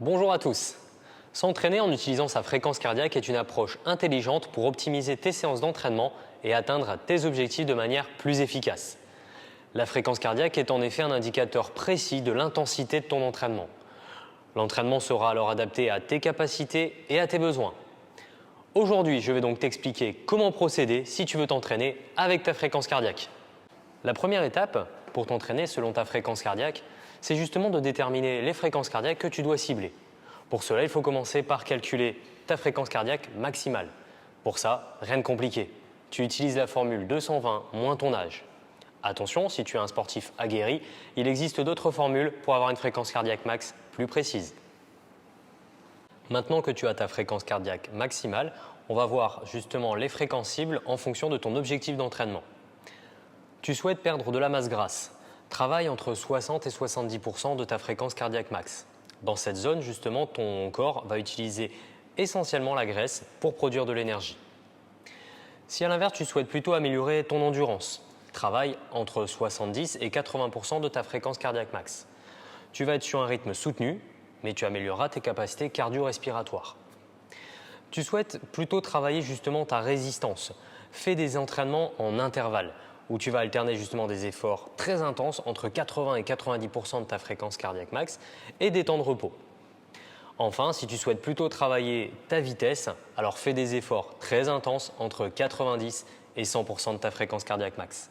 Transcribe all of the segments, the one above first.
Bonjour à tous. S'entraîner en utilisant sa fréquence cardiaque est une approche intelligente pour optimiser tes séances d'entraînement et atteindre tes objectifs de manière plus efficace. La fréquence cardiaque est en effet un indicateur précis de l'intensité de ton entraînement. L'entraînement sera alors adapté à tes capacités et à tes besoins. Aujourd'hui, je vais donc t'expliquer comment procéder si tu veux t'entraîner avec ta fréquence cardiaque. La première étape pour t'entraîner selon ta fréquence cardiaque, c'est justement de déterminer les fréquences cardiaques que tu dois cibler. Pour cela, il faut commencer par calculer ta fréquence cardiaque maximale. Pour ça, rien de compliqué. Tu utilises la formule 220 moins ton âge. Attention, si tu es un sportif aguerri, il existe d'autres formules pour avoir une fréquence cardiaque max plus précise. Maintenant que tu as ta fréquence cardiaque maximale, on va voir justement les fréquences cibles en fonction de ton objectif d'entraînement. Tu souhaites perdre de la masse grasse. Travaille entre 60 et 70% de ta fréquence cardiaque max. Dans cette zone, justement, ton corps va utiliser essentiellement la graisse pour produire de l'énergie. Si à l'inverse, tu souhaites plutôt améliorer ton endurance, travaille entre 70 et 80% de ta fréquence cardiaque max. Tu vas être sur un rythme soutenu, mais tu amélioreras tes capacités cardio-respiratoires. Tu souhaites plutôt travailler justement ta résistance. Fais des entraînements en intervalles, où tu vas alterner justement des efforts très intenses entre 80 et 90% de ta fréquence cardiaque max et des temps de repos. Enfin, si tu souhaites plutôt travailler ta vitesse, alors fais des efforts très intenses entre 90 et 100% de ta fréquence cardiaque max.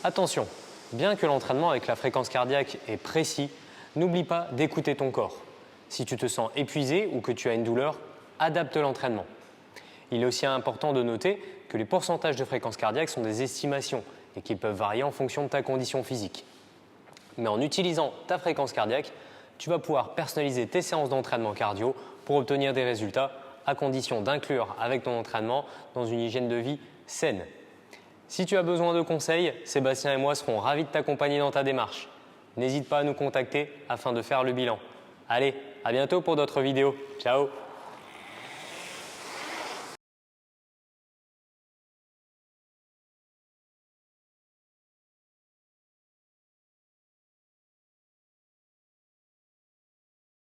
Attention, bien que l'entraînement avec la fréquence cardiaque est précis, n'oublie pas d'écouter ton corps. Si tu te sens épuisé ou que tu as une douleur, adapte l'entraînement. Il est aussi important de noter que les pourcentages de fréquence cardiaque sont des estimations et qu'ils peuvent varier en fonction de ta condition physique. Mais en utilisant ta fréquence cardiaque, tu vas pouvoir personnaliser tes séances d'entraînement cardio pour obtenir des résultats à condition d'inclure avec ton entraînement dans une hygiène de vie saine. Si tu as besoin de conseils, Sébastien et moi serons ravis de t'accompagner dans ta démarche. N'hésite pas à nous contacter afin de faire le bilan. Allez, à bientôt pour d'autres vidéos. Ciao!